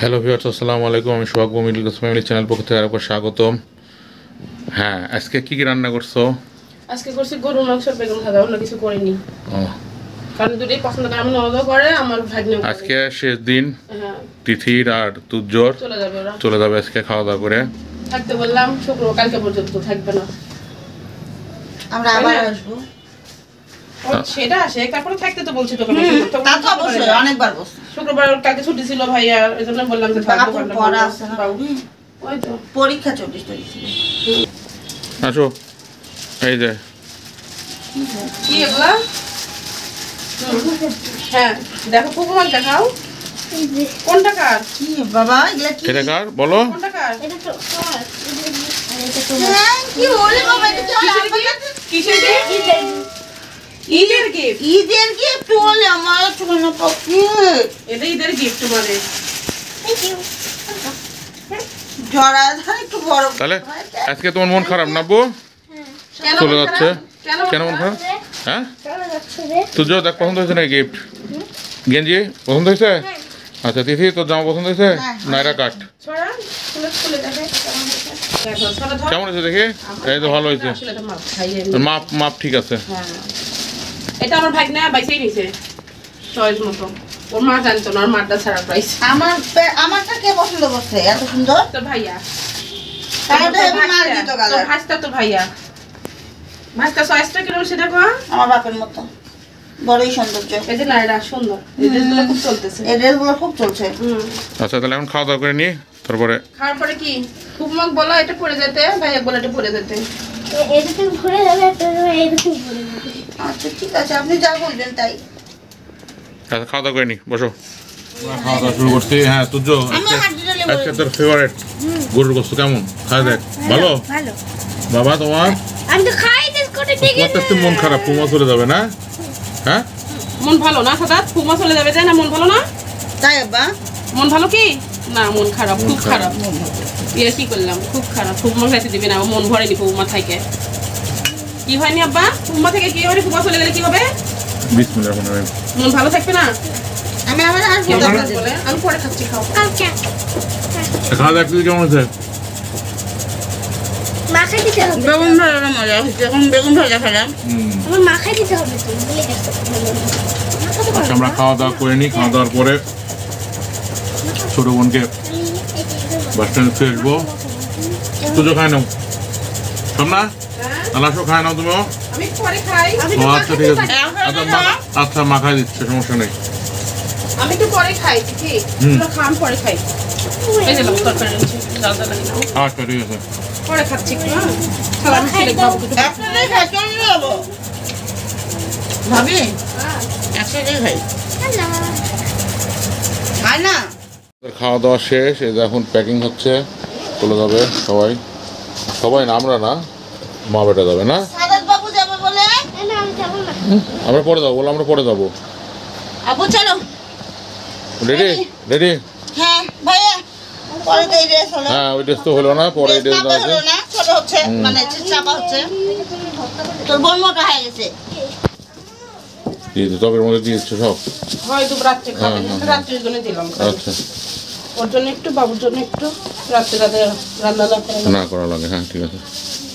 Hello viewers, আসসালামু আলাইকুম। আমি সোহাগ মিডল ফ্যামিলি চ্যানেল পক্ষ থেকে আরেকবার স্বাগতম। হ্যাঁ, আজকে কি রান্না করছো? আজকে করছি গরুর মাংস, বেগুন ভাজা, অন্য কিছু করিনি। কারণ দুটোই পছন্দ করে, আমি ননদও করে, আমার ভাগ্নেও করে। আজকে শেষ দিন। হ্যাঁ, তিথির আর তুজ্জোর চলে যাবে আজকে খাওয়া দাওয়া করে। থাকতে বললাম শুক্রবার, কালকে পর্যন্ত থাকবে না, আমরা আবার আসবো। সেটা আসে, তারপরে থাকতে তো বলছি তোকে। তা তো অবশ্যই অনেকবার বলছি। শুক্রবার কালকে ছুটি ছিল ভাইয়া, এজন্য বললাম যে থাকবো। পড়া আছে না, ওই তো পরীক্ষা 24 তারিখ ছিল। আসো, এই যে কি এগুলা? হ্যাঁ, দেখো কুকুমার দেখাও। কোনটা কার? কি বাবা এগুলা কি? এটা কার বলো? কোনটা কার? কি বলে বাবা, এটা তো কিসের গিফট? ঈদের গিফট। ঈদের গিফট বলে আমার ছোট পক্ষে। এটা ঈদের গিফট মানে। জড়া ধরে একটু বড়। তাহলে আজকে তোমার মন খারাপ না বউ? কেন চলে মন যাচ্ছে। খারাপ? কেন মন খারাপ? হ্যাঁ, তুজ্জোর দেখ পছন্দ হয়েছে না গিফট? গেঞ্জি পছন্দ হয়েছে? আচ্ছা তিথি, তোর জামা পছন্দ হয়েছে? না এটা কাট। ছড়া খুলে দেখে কেমন হয়েছে। দেখো ছড়া ধর। কেমন হয়েছে দেখি? এই তো ভালো হয়েছে। আসলে এটা মাপ খাইয়ে মাপ মাপ ঠিক আছে। হ্যাঁ, এটা আমার ভাগ্না বাইসেই নিছে চয়েস মতো। ওর মা জানতো না, ওর মারটা ছাড়া প্রাইস। আমারটা কে পছন্দ করছে এত সুন্দর? তোর ভাইয়া। কালোটা হেবি মার দিত তোর কালার। ভাইস্তা, তোর ভাইয়া। ভাইস্তা চয়েসটা কিরকম সেটা কো? আমার বাপের মতো বড়ই সৌন্দর্য। এই যে না, এটা সুন্দর। এই ড্রেসগুলো খুব চলতেছে। এই ড্রেসগুলো খুব চলছে। আচ্ছা তাহলে এখন খাওয়া দাওয়া করে নিয়ে তারপরে খাওয়ার পরে কি খুব মগ বলো এটা পরে যেতে, ভাইয়া বলে এটা পরে যেতে। এরকম ঘুরে যাবে, একটা এরকম ঘুরে যাবে। আচ্ছা ঠিক আছে, আপনি যা বলবেন তাই। আচ্ছা খাওয়া দাওয়া করে নি, বসো। খাওয়া দাওয়া শুরু করছি। হ্যাঁ তুজ্জ, আমি হাঁটতে চলে আজকে তোর ফেভারিট গরুর গোস্ত কেমন? খাই দেখ। ভালো ভালো। বাবা তোমার? আমি তো খাই দিস করে ঠিক তোমার তো একটু মন খারাপ, পুমা চলে যাবে না? হ্যাঁ, মন ভালো না সাদাত? ফুমা চলে যাবে, তাই না? মন ভালো না? তাই আব্বা। মন ভালো কি না? মন খারাপ, খুব খারাপ। ইয়ে কি করলাম, খুব খারাপ। ফুমা খাইতে দিবি না, মন ভরেনি ফুমা থেকে। কি হয়নি আব্বা? ফুমা থেকে কি হয়নি? ফুমা চলে গেলে কি হবে? বিসমিল্লাহ রহমানির রহিম। মন ভালো থাকবে না? আমি আবার আসবো কি দরকার দরকার বলে? আমি পরে খাচ্ছি, খাও। আচ্ছা, খাওয়া দাওয়া একটু কেমন হয়েছে? মাখাই দিতে হবে। বেগুন ভাজা মজা হচ্ছে, এখন বেগুন ভাজা খেলাম। আমার মাখাই দিতে হবে তো, ভুলে গেছো। আচ্ছা আমরা খাওয়া দাওয়া করে নিই। খাওয়া দাওয়ার পরে ছোট বোনকে বাস স্ট্যান্ড ফিরে আসবো। তুজো খায় নাও, সামনা আলাসো খায় নাও তুমিও। আমি পরে খাই। ও আচ্ছা ঠিক আছে। আচ্ছা মাখাই দিচ্ছে, সমস্যা নেই। আমি তো পরে খাই, ঠিক? তোরা খান, পরে খাই। এই যে লোক তরকারি এনেছি, ডাল ডাল লাগিয়ে নাও। আচ্ছা ঠিক আছে। পরে খাচ্ছি একটু, হ্যাঁ? তাহলে আমি ছেলে খাবো কিছু। একসাথে খাই, চলে যাবো ভাবি, একসাথে খাই। খাই না। খাওয়া দাওয়া শেষ, এই যে এখন প্যাকিং হচ্ছে, চলে যাবে সবাই। সবাই না, আমরা না, মা বেটা যাবে না? সাদাত বাবু যাবে বলে। না, আমি যাবো না। আমরা পরে যাবো, বলে আমরা পরে যাবো। আবু চলো। Ready ready? হ্যাঁ ভাইয়া, পরে তো এই ড্রেস হলো। হ্যাঁ ওই ড্রেস তো হলো না, পরে এই ড্রেস চাপা আছে। হলো না, ছোট হচ্ছে, মানে চাপা হচ্ছে। তোর বোন মোটা হয়ে গেছে। দিয়ে দিতে তবের মধ্যে দিয়ে দিচ্ছে সব। হয়তো রাত্রে খাবে, হ্যাঁ, হ্যাঁ। রাত্রের জন্য দিলাম। আচ্ছা, ওর জন্য একটু, বাবুর জন্য একটু, রাত্রে রাতে রান্না না করে না করা লাগে। হ্যাঁ ঠিক আছে,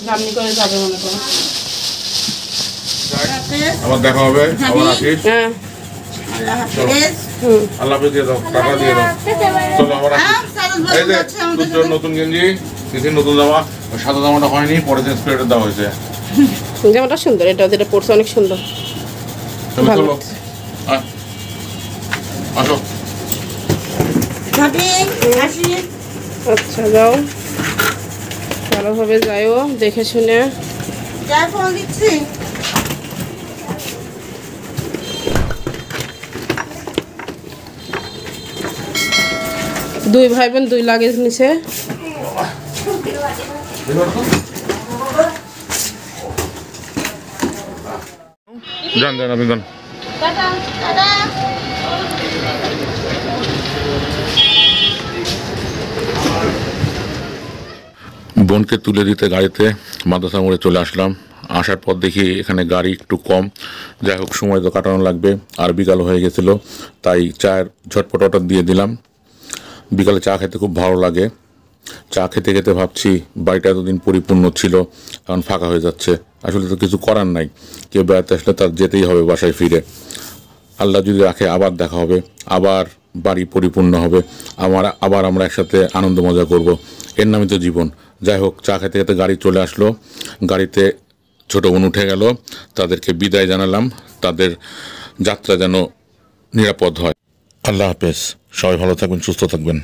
রান্নি করে যাবে মনে করো। আবার দেখা হবে, আবার আসিস। হ্যাঁ, আল্লাহ হাফেজ। আল্লাহ হাফেজ দিয়ে দাও, টাকা দিয়ে দাও। চলো আবার আসিস। সাদাত এই বাবু যে যাচ্ছে আমাদের দুটোর নতুন গেঞ্জি, তিথির নতুন জামা। ওই সাদা জামাটা হয়নি, পরে চেঞ্জ করে দেওয়া হয়েছে। জামাটা সুন্দর, এটা যেটা পড়ছে অনেক সুন্দর। চলো ভালো। চলো আয়, আসো। ভাবি আসি। আচ্ছা যাও, ভালোভাবে যাইও, দেখে শুনে। যা ফোন দিচ্ছি। দুই ভাই বোন দুই লাগেজ নিছে। যান যান, আপনি যান। বোনকে তুলে দিতে গাড়িতে মাদ্রাসা মোড়ে চলে আসলাম। আসার পর দেখি এখানে গাড়ি একটু কম, যাই হোক সময় তো কাটানো লাগবে, আর বিকাল হয়ে গেছিলো, তাই চায়ের ঝটপট অর্ডার দিয়ে দিলাম। বিকালে চা খেতে খুব ভালো লাগে। চা খেতে খেতে ভাবছি বাড়িটা এতদিন পরিপূর্ণ ছিল, এখন ফাঁকা হয়ে যাচ্ছে। আসলে তো কিছু করার নাই, কেউ বেড়াতে আসলে তার যেতেই হবে বাসায় ফিরে। আল্লাহ যদি রাখে আবার দেখা হবে, আবার বাড়ি পরিপূর্ণ হবে, আবার আমরা একসাথে আনন্দ মজা করব। এর নামই তো জীবন। যাই হোক, চা খেতে খেতে গাড়ি চলে আসলো, গাড়িতে ছোট বোন উঠে গেল, তাদেরকে বিদায় জানালাম। তাদের যাত্রা যেন নিরাপদ হয়। আল্লাহ হাফেজ, সবাই ভালো থাকবেন, সুস্থ থাকবেন।